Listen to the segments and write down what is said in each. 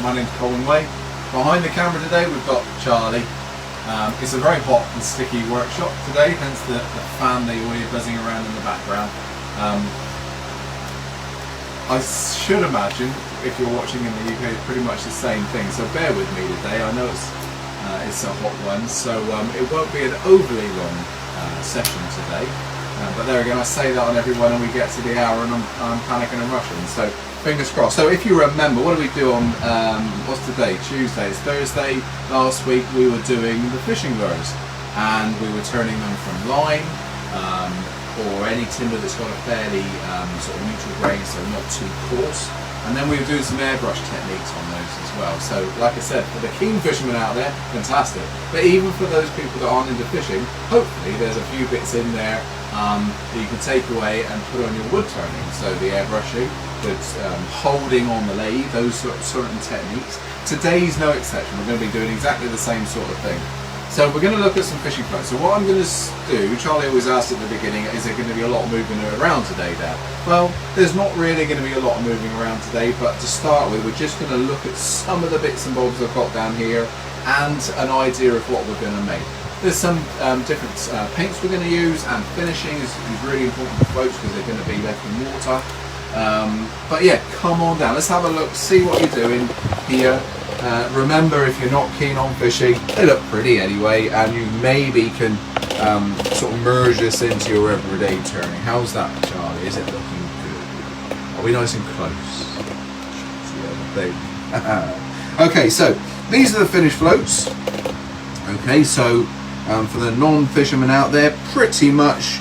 My name's Colwin Way. Behind the camera today we've got Charlie. It's a very hot and sticky workshop today, hence the fan that you hear buzzing around in the background. I should imagine, if you're watching in the UK, pretty much the same thing, so bear with me today. I know it's a hot one, so it won't be an overly long session today. But there again, I say that on every one and we get to the hour and I'm panicking and rushing, so fingers crossed. So if you remember, what do we do on, what's today? Tuesday, it's Thursday. Last week we were doing the fishing lures and we were turning them from line or any timber that's got a fairly sort of neutral grain, so not too coarse. And then we were doing some airbrush techniques on those as well. So like I said, for the keen fishermen out there, fantastic. But even for those people that aren't into fishing, hopefully there's a few bits in there that you can take away and put on your wood turning. So the airbrushing, that's holding on the lathe, those certain techniques. Today's no exception. We're going to be doing exactly the same sort of thing. So we're going to look at some fishing floats. So what I'm going to do, Charlie always asked at the beginning, is there going to be a lot of moving around today, Dad? Well, there's not really going to be a lot of moving around today, but to start with, we're just going to look at some of the bits and bobs I've got down here and an idea of what we're going to make. There's some different paints we're going to use, and finishing is really important for floats because they're going to be left in water. But yeah, come on down, let's have a look, see what you're doing here. Remember, if you're not keen on fishing, they look pretty anyway, and you maybe can sort of merge this into your everyday turning. How's that, Charlie? Is it looking good? Are we nice and close? Okay, so these are the finished floats. Okay, so for the non-fishermen out there, pretty much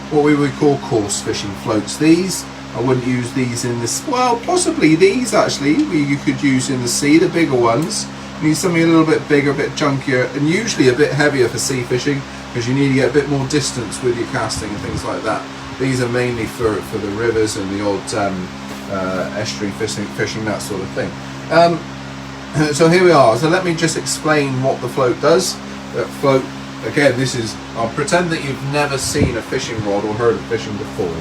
what we would call coarse fishing floats. These, I wouldn't use these in this, well, possibly these actually you could use in the sea, the bigger ones. You need something a little bit bigger, a bit chunkier, and usually a bit heavier for sea fishing because you need to get a bit more distance with your casting and things like that. These are mainly for the rivers and the odd estuary fishing, that sort of thing. So here we are. So let me just explain what the float does. That float, again, this is, I'll pretend that you've never seen a fishing rod or heard of fishing before.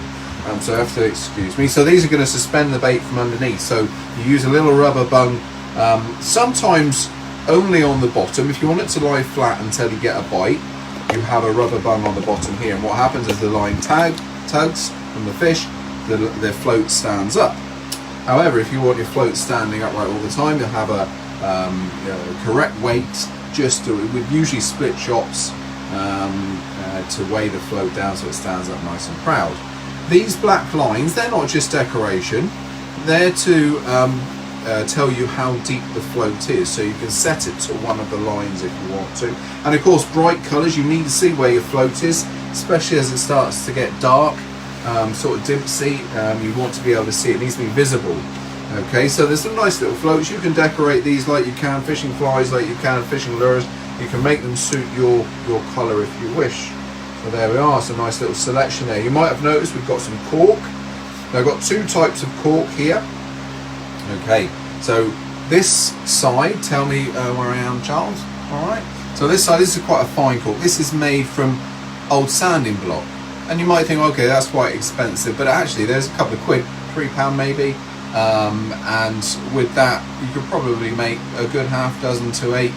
So I have to excuse me. So these are going to suspend the bait from underneath. So you use a little rubber bung, sometimes only on the bottom. If you want it to lie flat until you get a bite, you have a rubber bung on the bottom here. And what happens is the line tugs from the fish, the float stands up. However, if you want your float standing upright all the time, you'll have a correct weight, with usually split chops to weigh the float down so it stands up nice and proud. These black lines, they're not just decoration, they're to tell you how deep the float is, so you can set it to one of the lines if you want to. And of course, bright colours, you need to see where your float is, especially as it starts to get dark, sort of dimpsy. You want to be able to see it, it needs to be visible. Okay, so there's some nice little floats. You can decorate these like you can fishing flies, like you can fishing lures. You can make them suit your colour if you wish. So there we are, some nice little selection there. You might have noticed we've got some cork. Now I've got two types of cork here. Okay, so this side, tell me where I am, Charles. Alright, so this side, this is quite a fine cork. This is made from old sanding block. And you might think, okay, that's quite expensive, but actually there's a couple of quid, £3 maybe. And with that, you could probably make a good half dozen to 8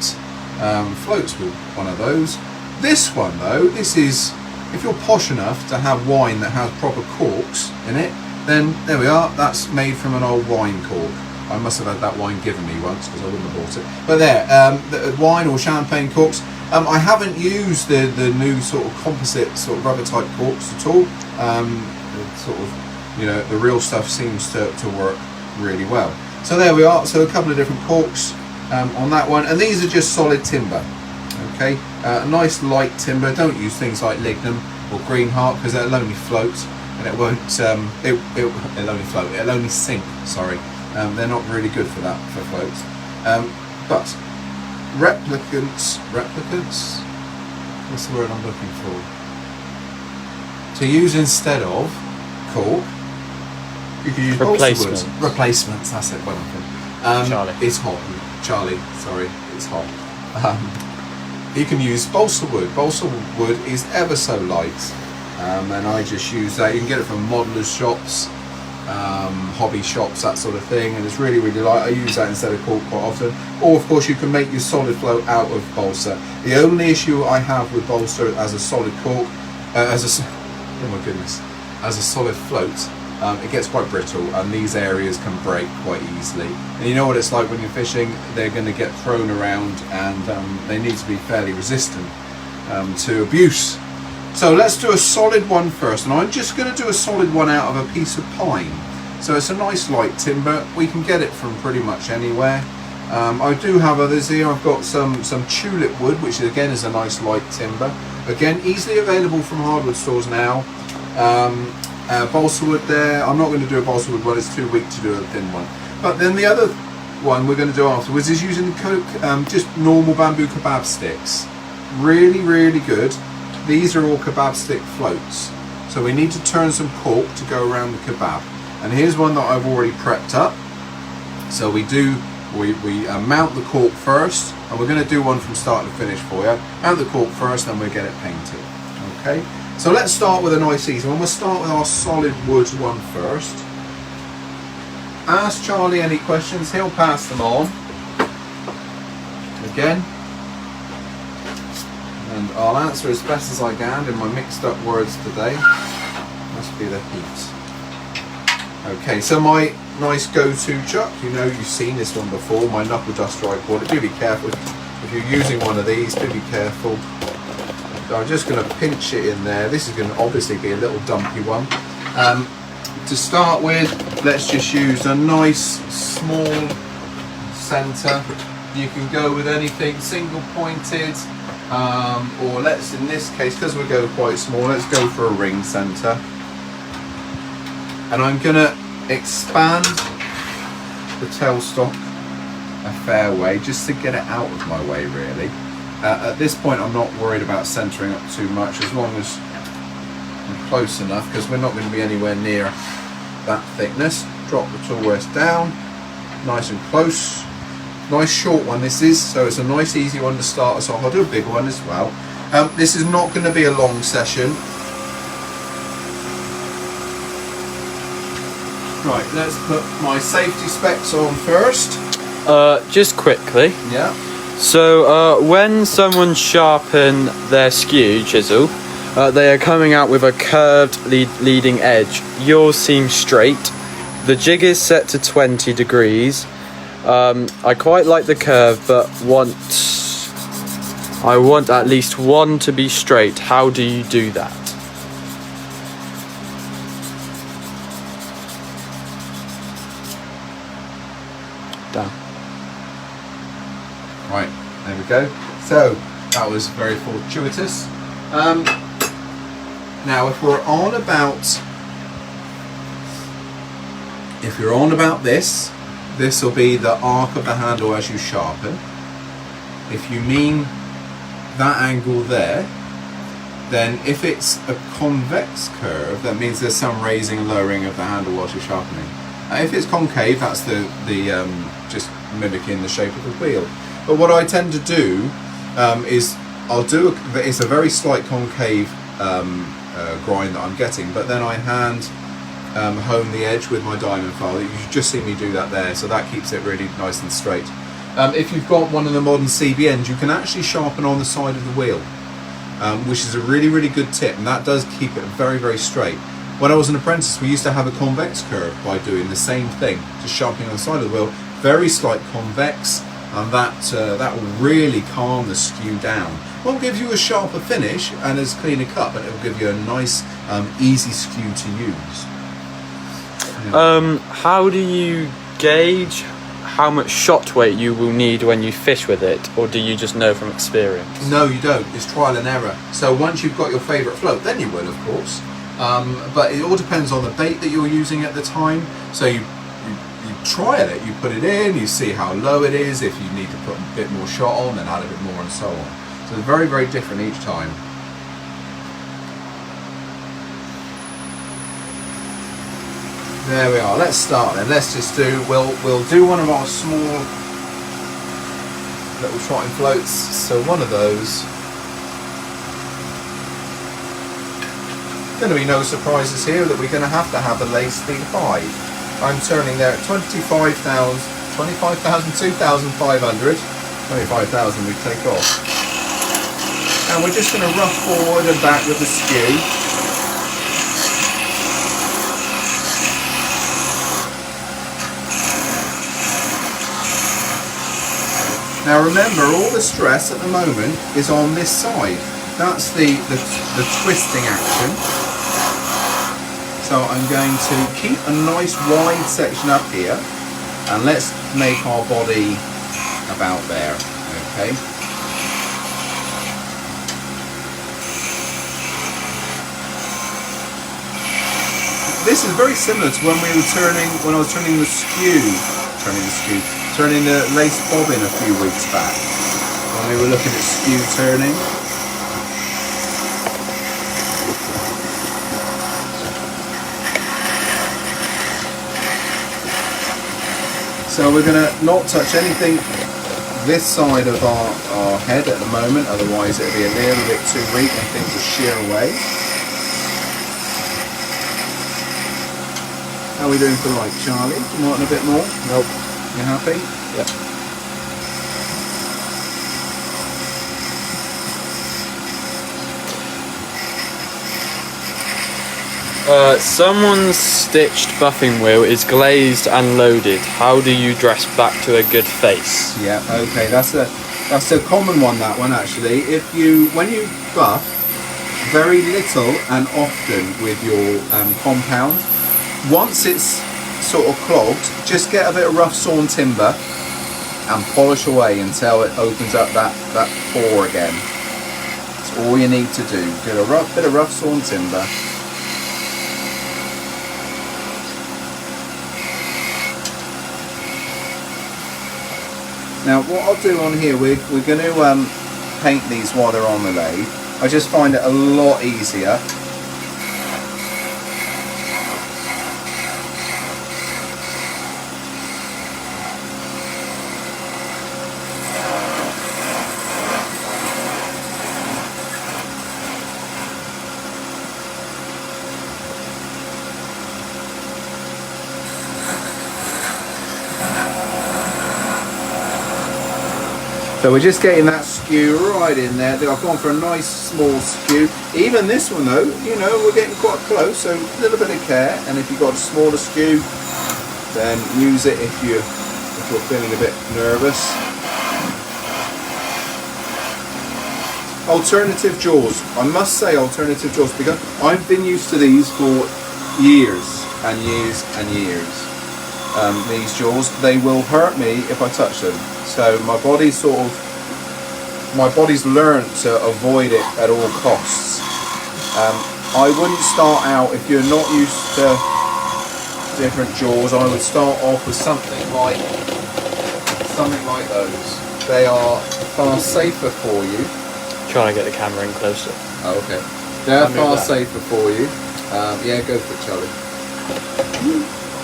floats with one of those. This one though, this is, if you're posh enough to have wine that has proper corks in it, then there we are, that's made from an old wine cork. I must have had that wine given me once because I wouldn't have bought it. But there, the wine or champagne corks. I haven't used the new sort of composite sort of rubber type corks at all. Sort of, you know, the real stuff seems to work really well. So there we are, so a couple of different corks on that one, and these are just solid timber. Okay, a nice light timber. Don't use things like lignum or green heart because they'll only float and it won't it'll only float, it'll only sink, sorry. They're not really good for that, for floats. But replicants, what's the word I'm looking for? To use instead of cork, you can use replacements, that's it. Charlie. It's hot. Charlie, sorry, it's hot. You can use balsa wood. Balsa wood is ever so light, and I just use that. You can get it from modelers' shops. hobby shops, that sort of thing, and it's really light. I use that instead of cork quite often. Or of course you can make your solid float out of balsa. The only issue I have with balsa as a solid cork, oh my goodness, as a solid float, it gets quite brittle and these areas can break quite easily. And you know what it's like when you're fishing, they're going to get thrown around, and they need to be fairly resistant to abuse. So let's do a solid one first, and I'm just going to do a solid one out of a piece of pine. So it's a nice light timber. We can get it from pretty much anywhere. I do have others here. I've got some tulip wood, which again is a nice light timber. Again, easily available from hardwood stores now. Balsa wood there. I'm not going to do a balsa wood one, it's too weak to do a thin one. But then the other one we're going to do afterwards is using just normal bamboo kebab sticks. Really good. These are all kebab stick floats. So we need to turn some cork to go around the kebab. And here's one that I've already prepped up. So we mount the cork first, and we're going to do one from start to finish for you. Mount the cork first, and we'll get it painted. Okay. So let's start with a nice easy one. We'll start with our solid wood one first. Ask Charlie any questions, he'll pass them on. Again. And I'll answer as best as I can in my mixed up words today. Must be the heat. Okay, so my nice go-to chuck, you know you've seen this one before, my knuckle duster I call it. Do be careful if you're using one of these, do be careful. So I'm just going to pinch it in there. This is going to obviously be a little dumpy one. To start with, let's just use a nice small centre. You can go with anything single pointed, or let's, in this case, because we're going quite small, let's go for a ring centre. And I'm going to expand the tailstock a fair way, just to get it out of my way really. At this point I'm not worried about centering up too much, as long as I'm close enough, because we're not going to be anywhere near that thickness. Drop the tool rest down, nice and close. Nice short one this is, so it's a nice easy one to start us off. I'll do a big one as well. This is not going to be a long session. Right, let's put my safety specs on first. Just quickly. Yeah. So when someone sharpen their skew chisel, they are coming out with a curved leading edge. Yours seems straight. The jig is set to 20 degrees. I quite like the curve, but I want at least one to be straight. How do you do that? Down. Right, there we go. So that was very fortuitous. Now if you're on about this will be the arc of the handle as you sharpen. If you mean that angle there, then if it's a convex curve, that means there's some raising and lowering of the handle whilst you're sharpening. If it's concave, that's the just mimicking the shape of the wheel. But what I tend to do is it's a very slight concave grind that I'm getting, but then I hand home the edge with my diamond file. You just see me do that there, so that keeps it really nice and straight. If you've got one of the modern CBNs, you can actually sharpen on the side of the wheel, which is a really good tip, and that does keep it very straight. When I was an apprentice, we used to have a convex curve by doing the same thing, just sharpening on the side of the wheel, very slight convex, and that will really calm the skew down. Won't give you a sharper finish and as clean a cut, but it will give you a nice easy skew to use. Yeah. How do you gauge how much shot weight you will need when you fish with it, or do you just know from experience? No, you don't. It's trial and error. So once you've got your favourite float, then you will, of course. But it all depends on the bait that you're using at the time. So you trial it, you put it in, you see how low it is. If you need to put a bit more shot on, then add a bit more, and so on. So they're very different each time. There we are. Let's start then. Let's just we'll do one of our small little trotting floats. So one of those. Going to be no surprises here that we're going to have a lathe speed 5. I'm turning there at 25,000, 2,500, 25,000 we take off. And we're just going to rough forward and back with the skew. Now remember, all the stress at the moment is on this side. That's the twisting action. So I'm going to keep a nice wide section up here, and let's make our body about there, okay? This is very similar to when I was turning the lace bobbin a few weeks back, when we were looking at skew turning. So we're going to not touch anything this side of our head at the moment, otherwise it'll be a little bit too weak and things will shear away. How are we doing for light, Charlie? Do you want a bit more? Nope. You happy? Yep. Someone's stitched buffing wheel is glazed and loaded. How do you dress back to a good face? Yeah, okay, that's a common one, that one actually. When you buff very little and often with your compound, once it's sort of clogged, just get a bit of rough sawn timber and polish away until it opens up that pore again. That's all you need to do. Get a bit of rough sawn timber. Now what I'll do on here, we're going to paint these while they're on the lathe. I just find it a lot easier. So we're just getting that skew right in there. I've gone for a nice small skew. Even this one though, you know, we're getting quite close, so a little bit of care. And if you've got a smaller skew, then use it if you're feeling a bit nervous. Alternative jaws. I must say alternative jaws, because I've been used to these for years and years and years. These jaws, they will hurt me if I touch them. So my body's learned to avoid it at all costs. I wouldn't start out, if you're not used to different jaws, I would start off with something like those. They are far safer for you. Trying to get the camera in closer. Oh, okay. They're far safer for you. Yeah, go for it, Charlie.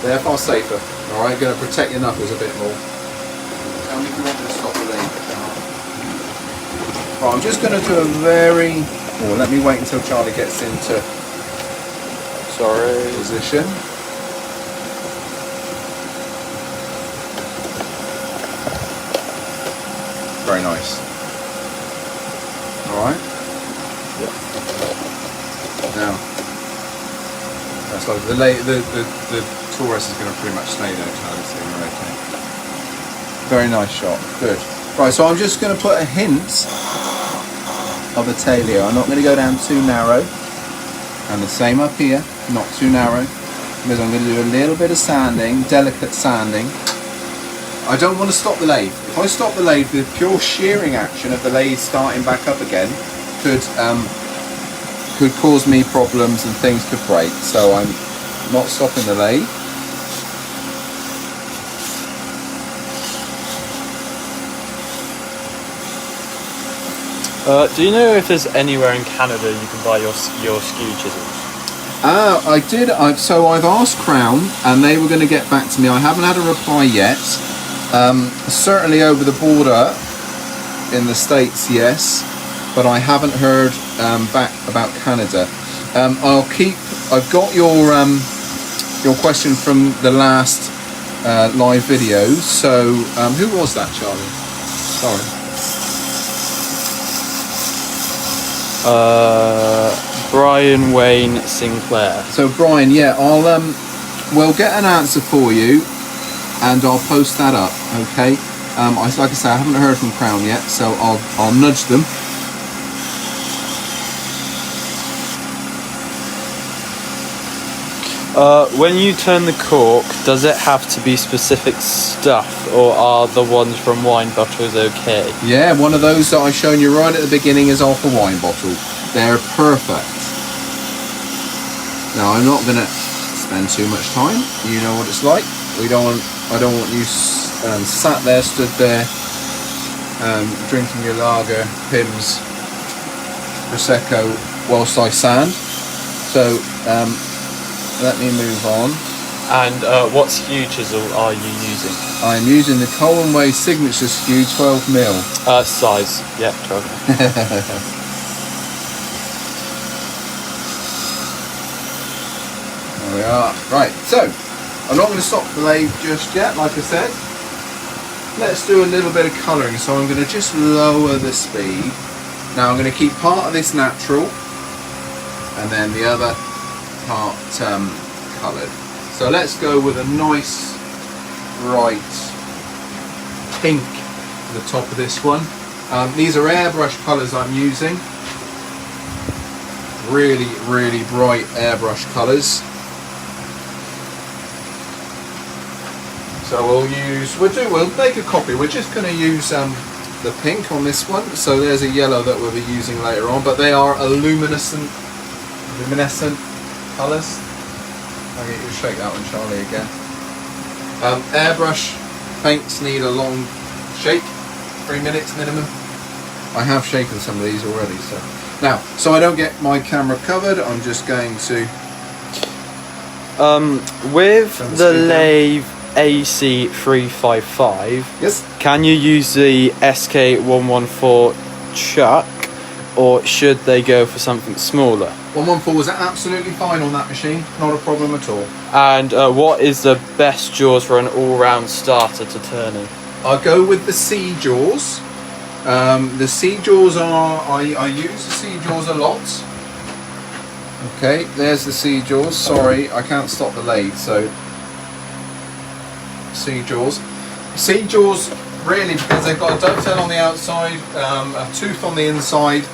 They're far safer. Alright, going to protect your knuckles a bit more. Tell me if you want me to stop the lathe. Right, I'm just going to do a very... Well, let me wait until Charlie gets into position. Very nice. Alright? Yep. Now, that's like the Taurus is going to pretty much stay there, Charlie, so you're okay. Very nice shot, good. Right, so I'm just going to put a hint of a tail here. I'm not going to go down too narrow, and the same up here, not too narrow, because I'm going to do a little bit of sanding, delicate sanding. I don't want to stop the lathe. If I stop the lathe, the pure shearing action of the lathe starting back up again could cause me problems and things could break. So I'm not stopping the lathe. Do you know if there's anywhere in Canada you can buy your skew chisels? I did. So I've asked Crown, and they were going to get back to me. I haven't had a reply yet. Certainly over the border in the States, yes, but I haven't heard back about Canada. I've got your question from the last live video. So who was that, Charlie? Sorry. Brian Wayne Sinclair. So Brian, yeah, we'll get an answer for you, and I'll post that up. Okay. Like I say, I haven't heard from Crown yet, so I'll nudge them. When you turn the cork, does it have to be specific stuff, or are the ones from wine bottles okay? Yeah, one of those that I've shown you right at the beginning is off a wine bottle. They're perfect. Now, I'm not going to spend too much time. You know what it's like. I don't want you sat there, stood there, drinking your lager, Pimm's, Prosecco, whilst I sand. So, let me move on. And what skew chisel are you using? I'm using the Colwin Way signature skew 12mm. Size, yeah, 12. There we are. Right, so I'm not going to stop the lathe just yet, like I said. Let's do a little bit of colouring. So I'm going to just lower the speed. Now I'm going to keep part of this natural, and then the other part coloured. So let's go with a nice bright pink at the top of this one. These are airbrush colours I'm using. Really, really bright airbrush colours. So we'll make a copy. We're just going to use the pink on this one. So there's a yellow that we'll be using later on, but they are luminescent colours. I'll get you to shake that one, Charlie, again. Airbrush paints need a long shake, 3 minutes minimum. I have shaken some of these already. So I don't get my camera covered, I'm just going to... with the lathe AC355, yes, can you use the SK114 chuck, or should they go for something smaller? 114 was absolutely fine on that machine, not a problem at all. And what is the best jaws for an all-round starter to turn in? I'll go with the C jaws. The C jaws are, I use the C jaws a lot. Okay, there's the C jaws. Sorry, I can't stop the lathe, so C jaws. C jaws really, because they've got a dovetail on the outside, a tooth on the inside.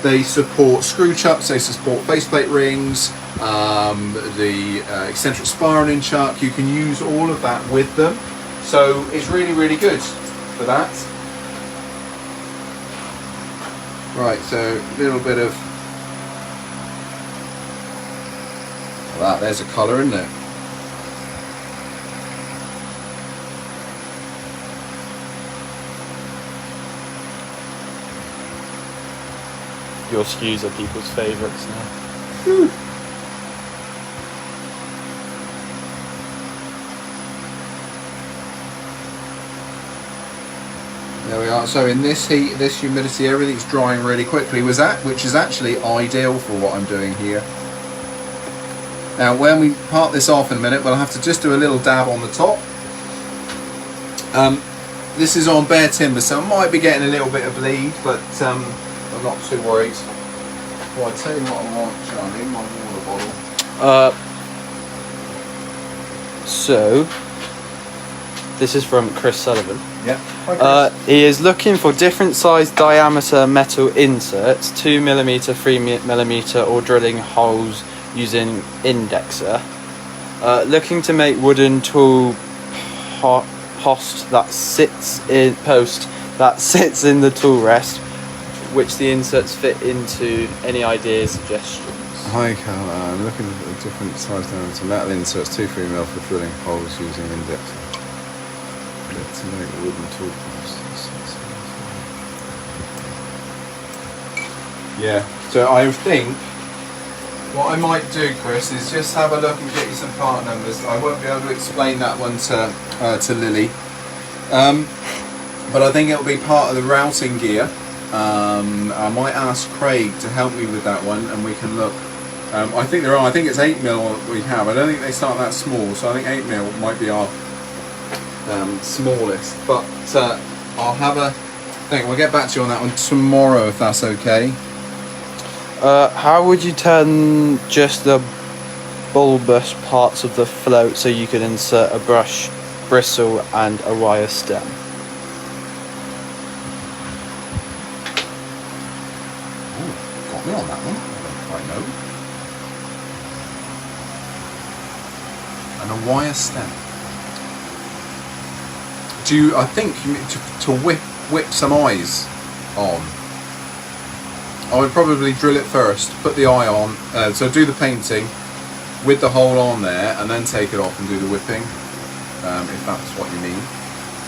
They support screw chucks, they support faceplate rings, the eccentric spiraling chuck. You can use all of that with them. So it's really, really good for that. Right, so a little bit of that. There's a colour, isn't it? Your skews are people's favourites now. Whew. There we are. So in this heat, this humidity, everything's drying really quickly, which is actually ideal for what I'm doing here. Now when we part this off in a minute, we'll have to just do a little dab on the top. This is on bare timber, so I might be getting a little bit of bleed, but I'm not too worried. Well, I'll tell you what I want, Charlie, my water bottle. So this is from Chris Sullivan. Yeah. Hi, Chris. He is looking for different size diameter metal inserts, 2mm, 3mm, or drilling holes using indexer. Looking to make wooden tool post that sits in the tool rest, which the inserts fit into. Any ideas, suggestions? Hi Cal, I'm looking at different size diameter metal inserts, 2-3mm for drilling holes using indexer. To make wooden tool posts. Yeah, so I think what I might do, Chris, is just have a look and get you some part numbers. I won't be able to explain that one to Lily, but I think it'll be part of the routing gear. I might ask Craig to help me with that one, and we can look I think there are. I think it's 8mm we have. I don't think they start that small, so I think 8mm might be our smallest. But I'll have a thing. We'll get back to you on that one tomorrow if that's okay. How would you turn just the bulbous parts of the float so you could insert a brush, bristle and a wire stem? Ooh, got me on that one. I don't quite know. And a wire stem. I think you need to whip some eyes on. I would probably drill it first, put the eye on, so do the painting with the hole on there and then take it off and do the whipping, if that's what you mean.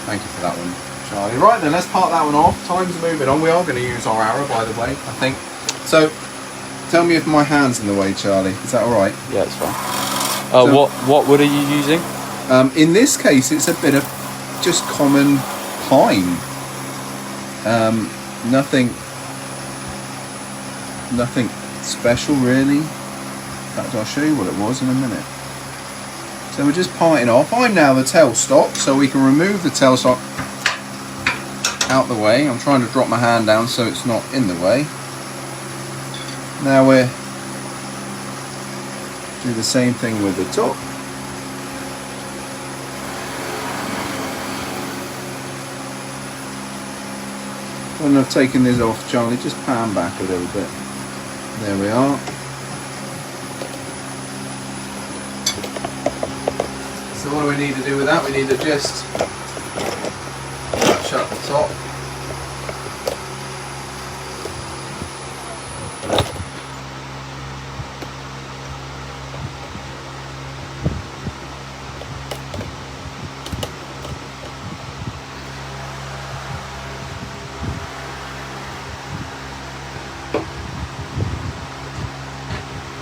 Thank you for that one, Charlie. Right then, let's part that one off. Time's moving on. We are going to use our arrow, by the way, I think. So, tell me if my hand's in the way, Charlie. Is that alright? Yeah, it's fine. What wood are you using? In this case, it's a bit of just common pine. Nothing special really. In fact, I'll show you what it was in a minute. So we're just parting off. I'm now the tailstock, so we can remove the tailstock out the way. I'm trying to drop my hand down so it's not in the way. Now we're do the same thing with the top. When I've taken this off, Charlie, just pan back a little bit. There we are. So what do we need to do with that? We need to just shut the top.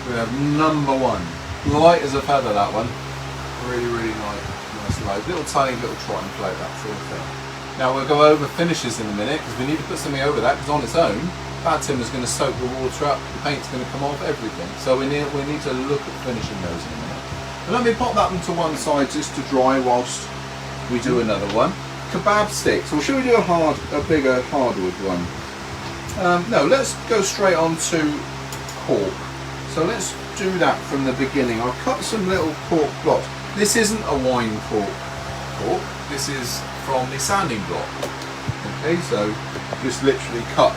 We have number one. Light as a feather, that one. Really, really nice light. Little tiny little trot and float, that sort of thing. Now we'll go over finishes in a minute because we need to put something over that because on its own, that timber's going to soak the water up, the paint's going to come off, everything. So we need to look at finishing those in a minute. But let me pop that one to one side just to dry whilst we do another one. Kebab sticks, or should we do a bigger hardwood one? No, let's go straight on to cork. So let's do that from the beginning. I've cut some little cork blocks. This isn't a wine cork. This is from the sanding block. Okay, so just literally cut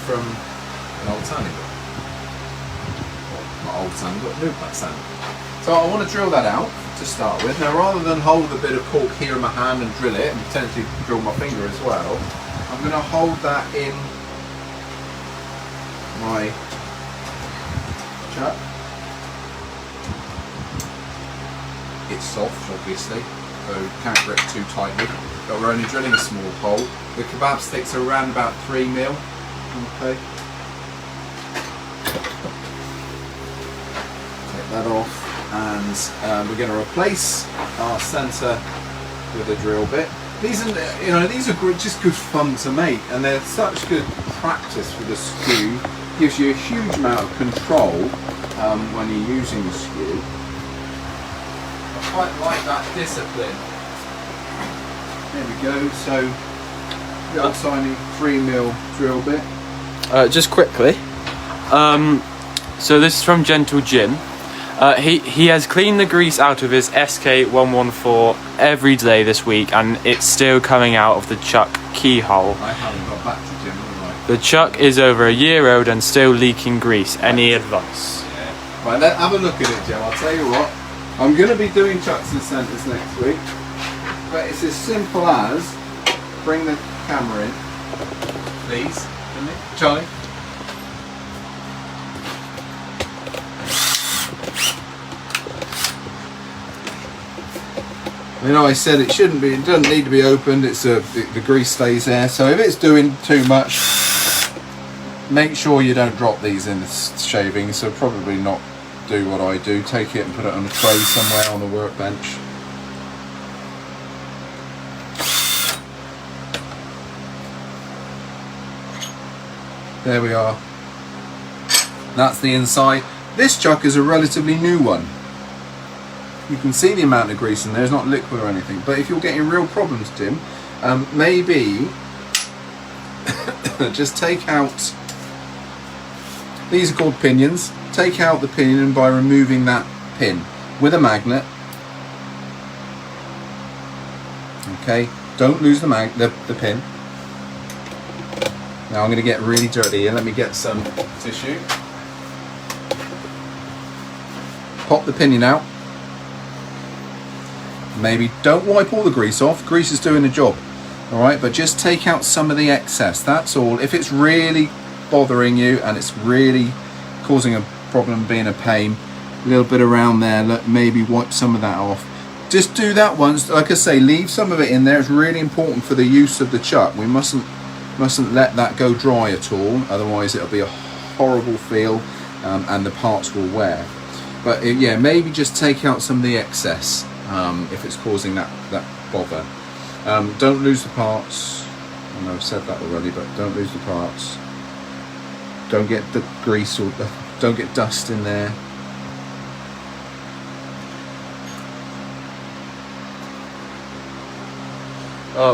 from an old sanding block. Well, not old sanding block, new black sanding. So I want to drill that out to start with. Now rather than hold a bit of cork here in my hand and drill it, and potentially drill my finger as well, I'm going to hold that in my chuck. It's soft, obviously, so can't grip too tightly, but we're only drilling a small hole. The kebab sticks are around about 3mm. Okay. Take that off, and we're going to replace our centre with a drill bit. These are just good fun to make, and they're such good practice for the skew. Gives you a huge amount of control when you're using the skew. I quite like that discipline. There we go. So little tiny 3mm drill bit. Just quickly. So this is from Gentle Jim. He has cleaned the grease out of his SK114 every day this week, and it's still coming out of the chuck keyhole. I haven't got back to Jim, have I? The chuck is over a year old and still leaking grease. Any advice? Yeah. Right, let's have a look at it, Jim. I'll tell you what. I'm going to be doing chucks and centres next week, but it's as simple as bring the camera in, please, Charlie. You know, I said it shouldn't be. It doesn't need to be opened. The grease stays there. So if it's doing too much, make sure you don't drop these in the shaving. So probably not do what I do. Take it and put it on a tray somewhere on the workbench. There we are. That's the inside. This chuck is a relatively new one. You can see the amount of grease in there, it's not liquid or anything, but if you're getting real problems, Tim, maybe just take out, these are called pinions, take out the pinion by removing that pin with a magnet. Okay, don't lose the pin. Now I'm going to get really dirty here, let me get some tissue. Pop the pinion out. Maybe don't wipe all the grease off, grease is doing the job. Alright, but just take out some of the excess, that's all. If it's really bothering you and it's really causing a problem, being a pain, a little bit around there, maybe wipe some of that off. Just do that once, like I say, leave some of it in there. It's really important for the use of the chuck. We mustn't let that go dry at all, otherwise it'll be a horrible feel and the parts will wear. But yeah, maybe just take out some of the excess if it's causing that bother. Don't lose the parts. I know I've said that already, but don't lose the parts. Don't get the grease or don't get dust in there.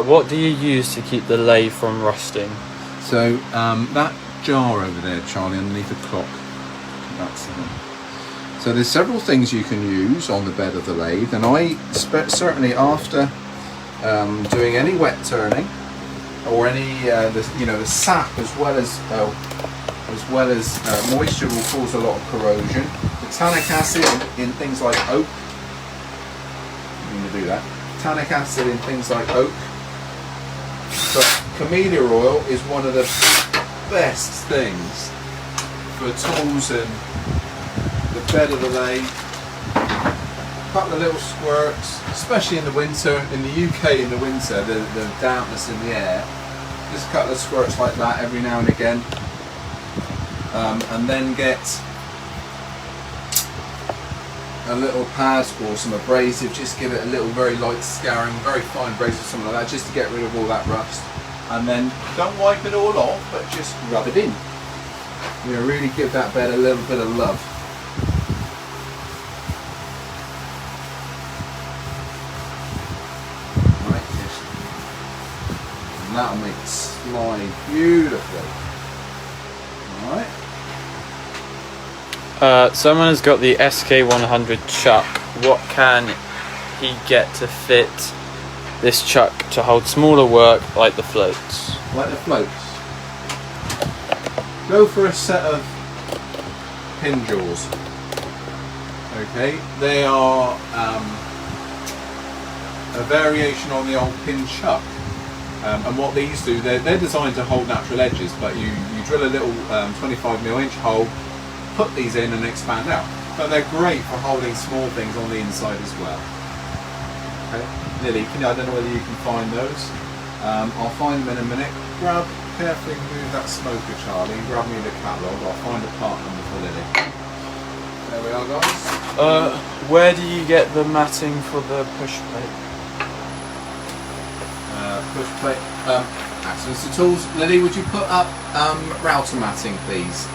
What do you use to keep the lathe from rusting? So that jar over there, Charlie, underneath the clock, that's so there's several things you can use on the bed of the lathe, and I certainly after doing any wet turning or any the sap as well as moisture will cause a lot of corrosion. The tannic acid in things like oak, I'm going to do that. Tannic acid in things like oak, but camellia oil is one of the best things for tools and the bed of the lathe. A couple of little squirts, especially in the winter. In the UK in the winter, the dampness in the air, just a couple of squirts like that every now and again, and then get a little pad or some abrasive, just give it a little very light scouring, very fine abrasive, something like that, just to get rid of all that rust. And then don't wipe it all off, but just rub it in. Really give that bed a little bit of love. Right, and that'll make it slide beautifully. Alright. Someone has got the SK100 chuck. What can he get to fit this chuck to hold smaller work like the floats? Like the floats. Go for a set of pin jaws. Okay, they are a variation on the old pin chuck. And what these do, they're designed to hold natural edges, but you drill a little 25mm inch hole, put these in and expand out. But they're great for holding small things on the inside as well. Okay, Lily, I don't know whether you can find those. I'll find them in a minute. Carefully move that smoker, Charlie, and grab me the catalogue. I'll find a part number for Lily. There we are, guys. Where do you get the matting for the push plate? Push plate. Axminster tools. Lily, would you put up router matting, please?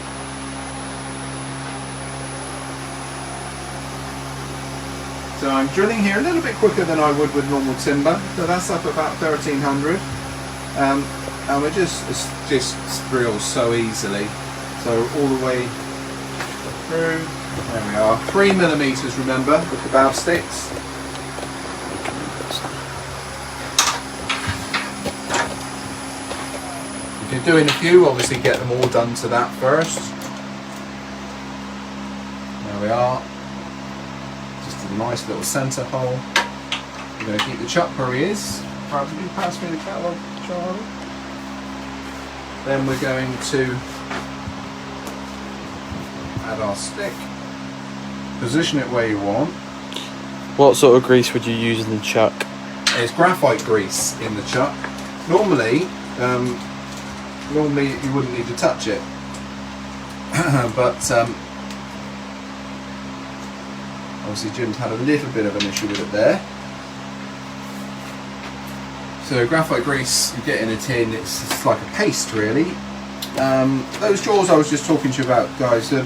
So I'm drilling here a little bit quicker than I would with normal timber. So that's up about 1300. And we just drills so easily. So all the way through. There we are. 3mm, remember, with the bow sticks. If you're doing a few, obviously get them all done to that first. There we are. Just a nice little centre hole. We're going to keep the chuck where he is. Perhaps you pass me the catalogue, Charlie. Then we're going to add our stick. Position it where you want. What sort of grease would you use in the chuck? It's graphite grease in the chuck. Normally you wouldn't need to touch it, but obviously Jim's had a little bit of an issue with it there. So graphite grease you get in a tin, it's like a paste really. those jaws I was just talking to you about, guys, the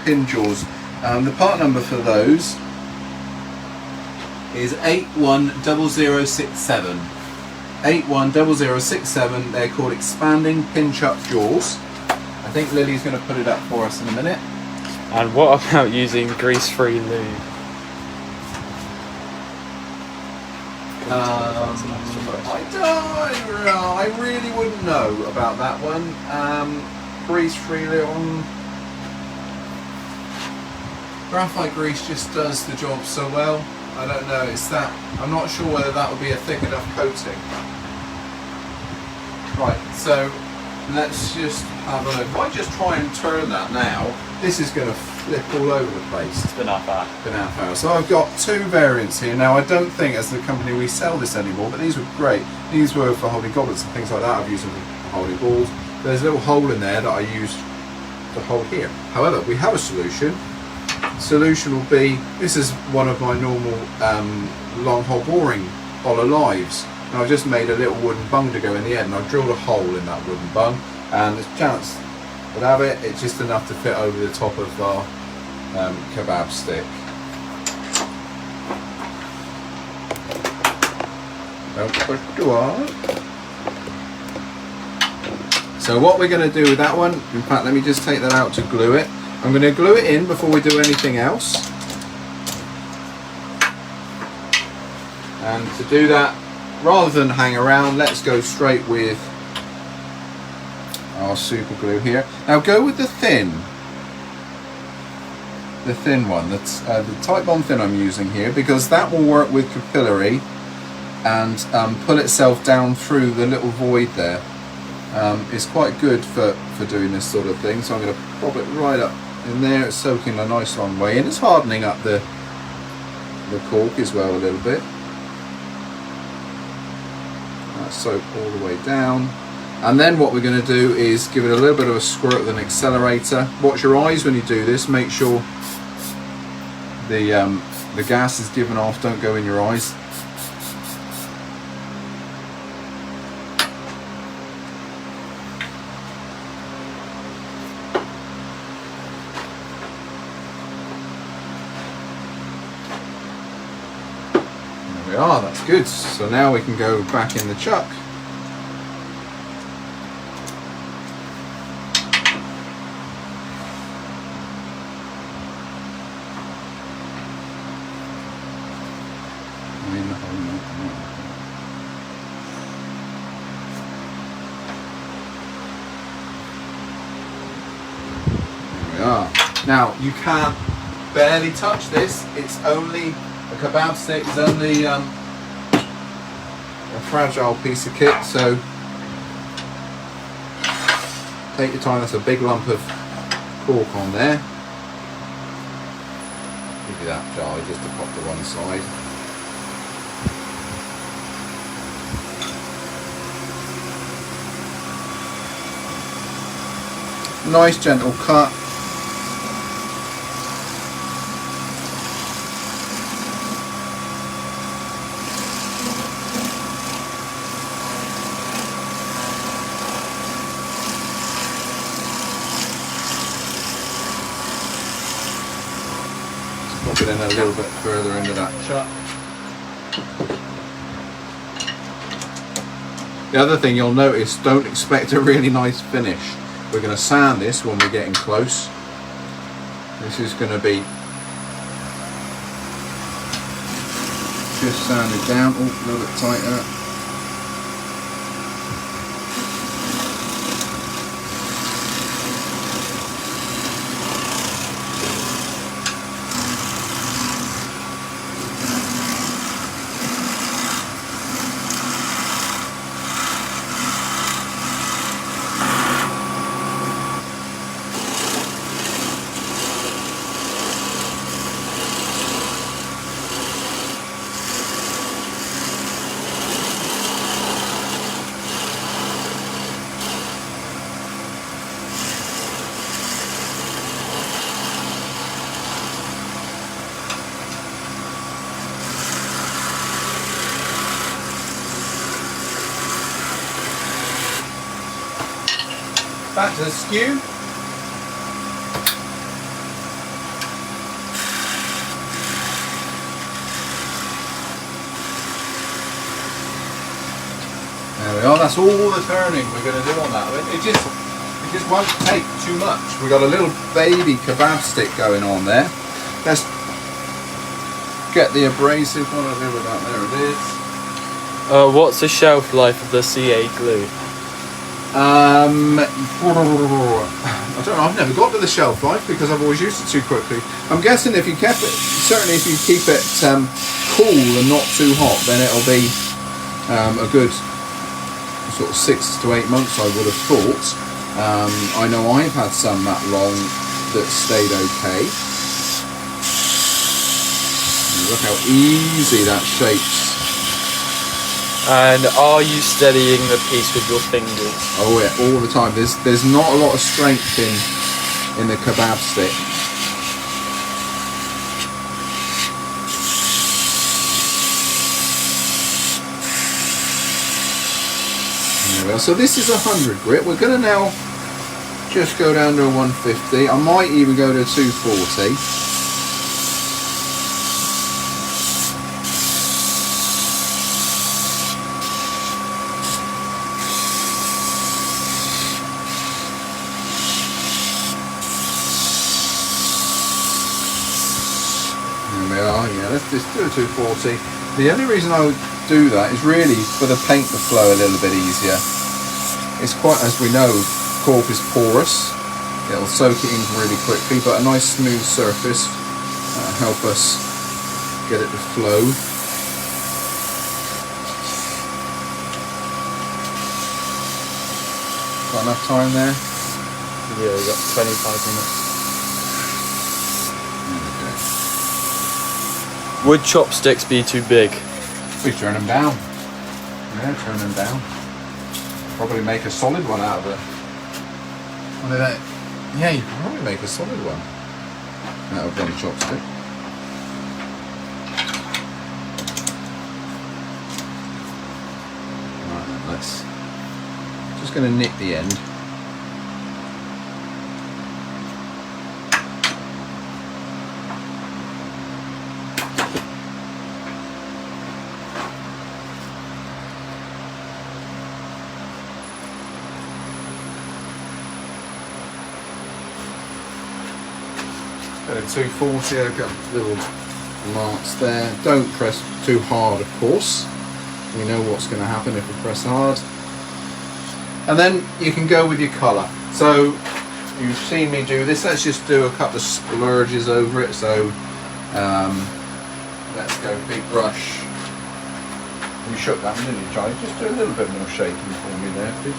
pin jaws, the part number for those is 810067. 810067. They're called expanding pinch-up jaws. I think Lily's going to put it up for us in a minute. And what about using grease-free lube? I really wouldn't know about that one. Grease-free lube. Graphite grease just does the job so well. I don't know. It's that. I'm not sure whether that would be a thick enough coating. Right. So let's just have a look. If I just try and turn that now, this is going to flip all over the place. It's been out there. So I've got two variants here. Now I don't think as the company we sell this anymore, but these were great. These were for holding goblets and things like that. I've used them for holding balls. There's a little hole in there that I used to hold here. However, we have a solution. Solution will be, this is one of my normal long hole boring hollow lives. And I've just made a little wooden bung to go in the end, and I've drilled a hole in that wooden bung, and there's a chance we'll have it. It's just enough to fit over the top of our kebab stick. Don't push too hard. So what we're going to do with that one, in fact let me just take that out to glue it. I'm going to glue it in before we do anything else. And to do that, rather than hang around, let's go straight with our super glue here. Now go with the thin one. That's the Type Bond thin I'm using here, because that will work with capillary and pull itself down through the little void there. It's quite good for doing this sort of thing. So I'm going to pop it right up in there. It's soaking a nice long way, and it's hardening up the cork as well a little bit. Soak all the way down, and then what we're going to do is give it a little bit of a squirt with an accelerator. Watch your eyes when you do this. Make sure the gas is given off. Don't go in your eyes. There we are, that's good. So now we can go back in the chuck. There we are. Now you can barely touch this. It's only a kebab stick, is only a fragile piece of kit, so take your time. That's a big lump of cork on there. Give you that jar just to pop to one side. Nice gentle cut. Pop it in a little bit further into that chuck. The other thing you'll notice, don't expect a really nice finish. We're going to sand this when we're getting close. This is going to be just sanded down. Oh, a little bit tighter. back to the skew. There we are, that's all the turning we're going to do on that. It just won't take too much. We've got a little baby kebab stick going on there. Let's get the abrasive one over with that. There it is. What's the shelf life of the CA glue? I don't know, I've never got to the shelf life because I've always used it too quickly. I'm guessing if you kept it, certainly if you keep it cool and not too hot, then it'll be a good sort of 6 to 8 months, I would have thought. I know I've had some that long that stayed okay. Look how easy that shapes. And are you steadying the piece with your fingers? Oh yeah, all the time. There's not a lot of strength in the kebab stick. There we are. So this is 100 grit. We're going to now just go down to a 150. I might even go to a 240. Yeah, let's just do a 240. The only reason I would do that is really for the paint to flow a little bit easier. It's quite, as we know, cork is porous. It'll soak it in really quickly, but a nice smooth surface help us get it to flow. Got enough time there? Yeah, we've got 25 minutes. Would chopsticks be too big? We turn them down. Yeah, turn them down. Probably make a solid one out of it. What did that? Yeah, you can probably make a solid one out of one chopstick. Right then, let's. Just going to nick the end. Got a 240, I've got little marks there. Don't press too hard, of course. We know what's going to happen if we press hard. And then you can go with your colour. So you've seen me do this. Let's just do a couple of splurges over it. So let's go big brush. You shook that one, didn't you, Charlie? Just do a little bit more shaking for me there, please.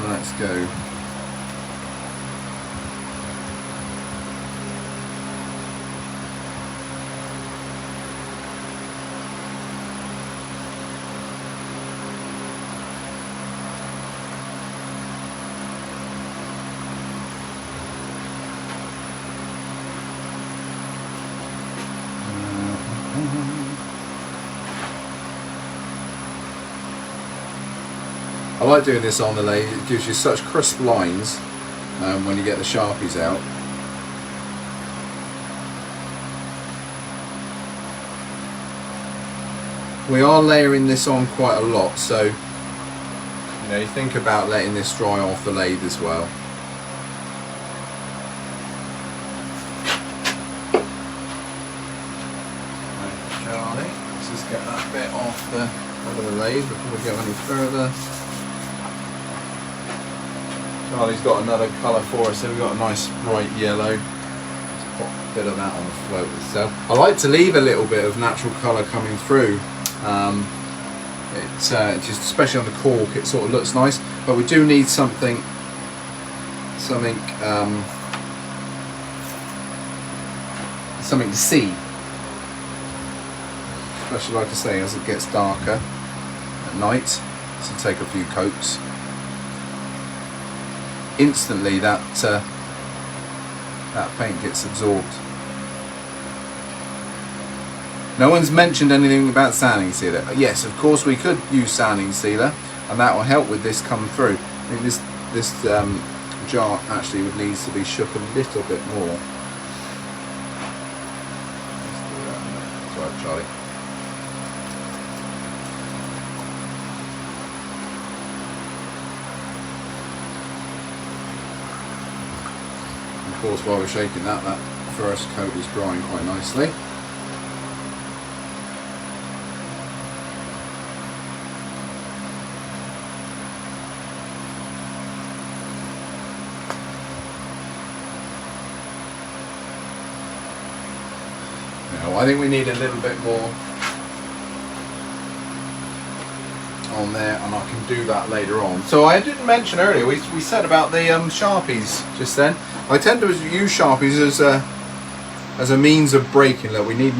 Let's go. I like doing this on the lathe. It gives you such crisp lines when you get the Sharpies out. We are layering this on quite a lot, so you think about letting this dry off the lathe as well. Right, Charlie, let's just get that bit off the lathe before we go any further. Charlie's got another colour for us, so we've got a nice bright yellow. Let's put a bit of that on the float itself. I like to leave a little bit of natural colour coming through. Just especially on the cork, it sort of looks nice, but we do need something to see. Especially, like I say, as it gets darker at night, so take a few coats. Instantly that paint gets absorbed. No one's mentioned anything about sanding sealer. Yes, of course we could use sanding sealer, and that will help with this come through. I think this jar actually would need to be shook a little bit more. That's right, Charlie. Of course, while we're shaking that first coat is drying quite nicely. Now, I think we need a little bit more on there, and I can do that later on. So I didn't mention earlier, we said about the Sharpies just then. I tend to use Sharpies as a means of breaking. Look, we need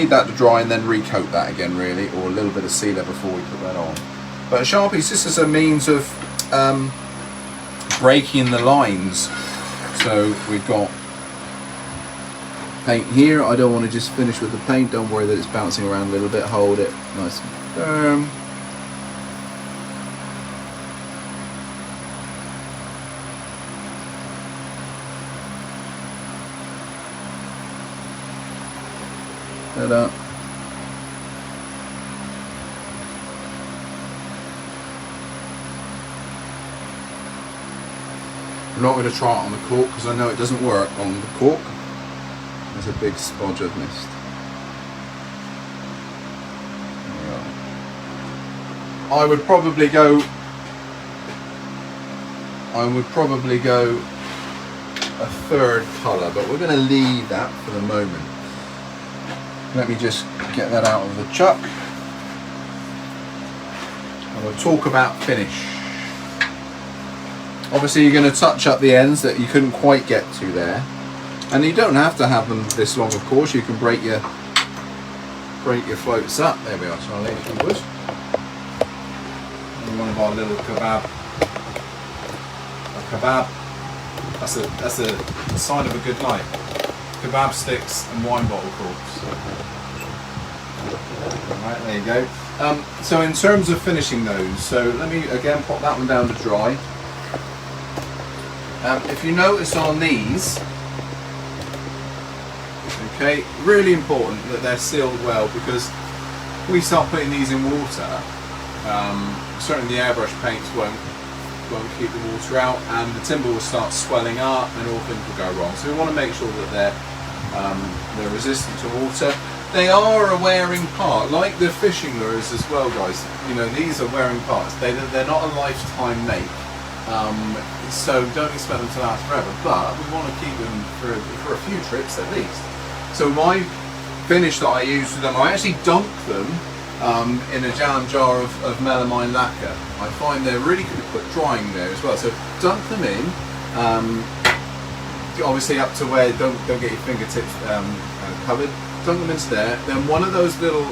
that to dry and then recoat that again, really, or a little bit of sealer before we put that on. But Sharpies, this is a means of breaking the lines. So we've got paint here. I don't want to just finish with the paint. Don't worry that it's bouncing around a little bit. Hold it nice and firm. Up. I'm not going to try it on the cork because I know it doesn't work on the cork. There's a big spodge I've missed. I would probably go a third colour, but we're going to leave that for the moment. Let me just get that out of the chuck, and we'll talk about finish. Obviously you're going to touch up the ends that you couldn't quite get to there, and you don't have to have them this long, of course. You can break your floats up. There we are, Charlie, if you would. And one of our little kebab. That's a sign of a good night. Kebab sticks and wine bottle corks. Alright, there you go. So in terms of finishing those, so let me again pop that one down to dry. If you notice on these, okay, really important that they're sealed well, because if we start putting these in water, certainly the airbrush paints won't keep the water out, and the timber will start swelling up and all things will go wrong. So we want to make sure that they're resistant to water. They are a wearing part, like the fishing lures as well, guys. You know, these are wearing parts. They're not a lifetime make, so don't expect them to last forever. But we want to keep them for a few trips at least. So my finish that I use with them, I actually dunk them in a jam jar of melamine lacquer. I find they're really good at drying there as well. So dunk them in, obviously up to where don't get your fingertips covered. Dunk them into there. Then one of those little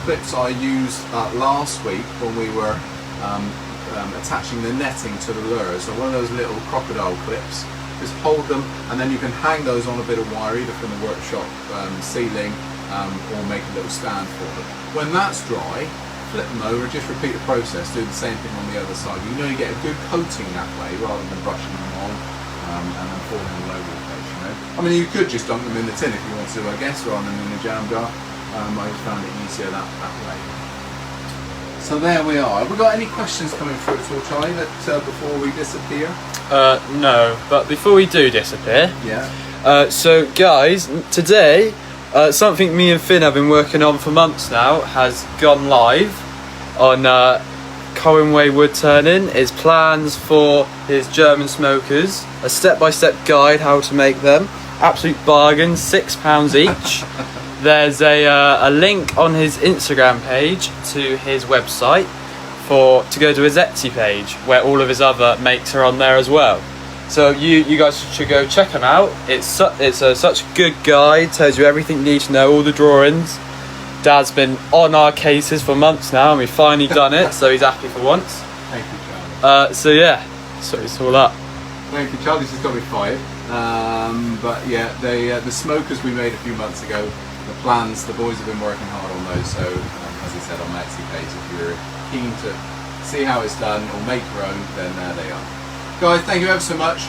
clips I used last week when we were attaching the netting to the lures. So one of those little crocodile clips. Just hold them, and then you can hang those on a bit of wire, either from the workshop ceiling, or make a little stand for them. When that's dry, flip them over, just repeat the process, do the same thing on the other side. You know, you get a good coating that way rather than brushing them on and then falling all over the place, you know. I mean, you could just dunk them in the tin if you want to, I guess, rather than in a jam jar. I just found it easier that way. So there we are. Have we got any questions coming through at all, Charlie, that before we disappear? No, but before we do disappear, yeah. So guys, today, something me and Finn have been working on for months now has gone live on Colwin Way Woodturning. It's plans for his German smokers, a step-by-step guide how to make them. Absolute bargain, £6 each. There's a link on his Instagram page to his website to go to his Etsy page, where all of his other makes are on there as well. So you guys should go check him out. It's such a good guide, tells you everything you need to know, all the drawings. Dad's been on our cases for months now, and we've finally done it, so he's happy for once. Thank you, Charlie. So yeah, so it's all up. Thank you, Charlie. This has got me fired. But yeah, the smokers we made a few months ago, the plans, the boys have been working hard on those, so as I said on my Etsy page, if you're keen to see how it's done or make your own, then there they are. Guys, thank you ever so much.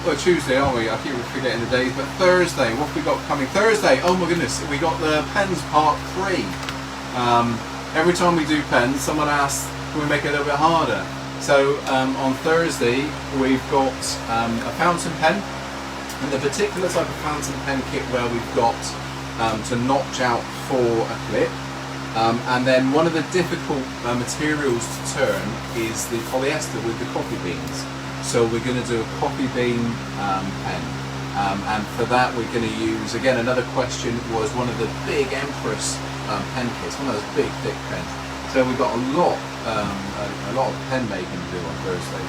Well, Tuesday, aren't we? I keep forgetting the days, but Thursday, what have we got coming? Thursday, oh my goodness, we got the pens part 3. Every time we do pens, someone asks, can we make it a little bit harder? So on Thursday, we've got a fountain pen, and the particular type of fountain pen kit where we've got to notch out for a clip. And then one of the difficult materials to turn is the polyester with the coffee beans. So we're going to do a coffee bean pen. And for that we're going to use, again, another question was one of the big Empress pen kits, one of those big thick pens. So we've got a lot of pen making to do on Thursday.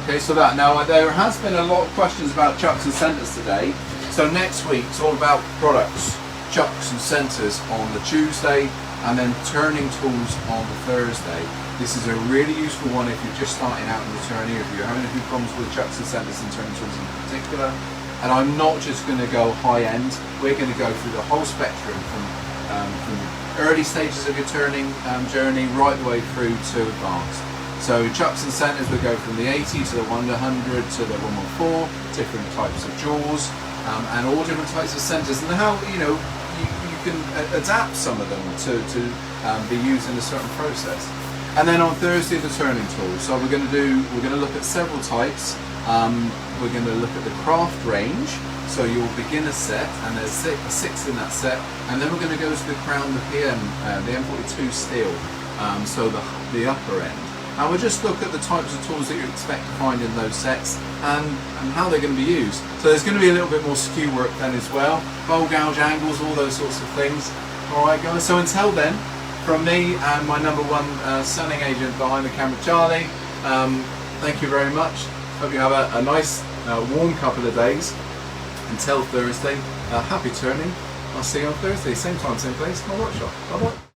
Okay, so that, now there has been a lot of questions about chucks and centres today. So next week it's all about products, chucks and centres on the Tuesday, and then turning tools on the Thursday. This is a really useful one if you're just starting out in the turning, if you're having a few problems with chucks and centres and turning tools in particular. And I'm not just going to go high end, we're going to go through the whole spectrum from early stages of your turning journey right the way through to advanced. So chucks and centres will go from the 80 to the 100 to the 114, different types of jaws, and all different types of centres, and how you can adapt some of them to be used in a certain process. And then on Thursday, the turning tools. So we're going to look at several types. We're going to look at the craft range. So your beginner set, and there's six in that set, and then we're going to go to the Crown, the PM, the M42 steel. So the upper end. And we'll just look at the types of tools that you expect to find in those sets and how they're going to be used. So there's going to be a little bit more skew work then as well, bowl gouge angles, all those sorts of things. Alright guys, so until then, from me and my #1 selling agent behind the camera, Charlie, thank you very much. Hope you have a nice warm couple of days. Until Thursday, happy turning. I'll see you on Thursday, same time, same place, my workshop. Bye bye.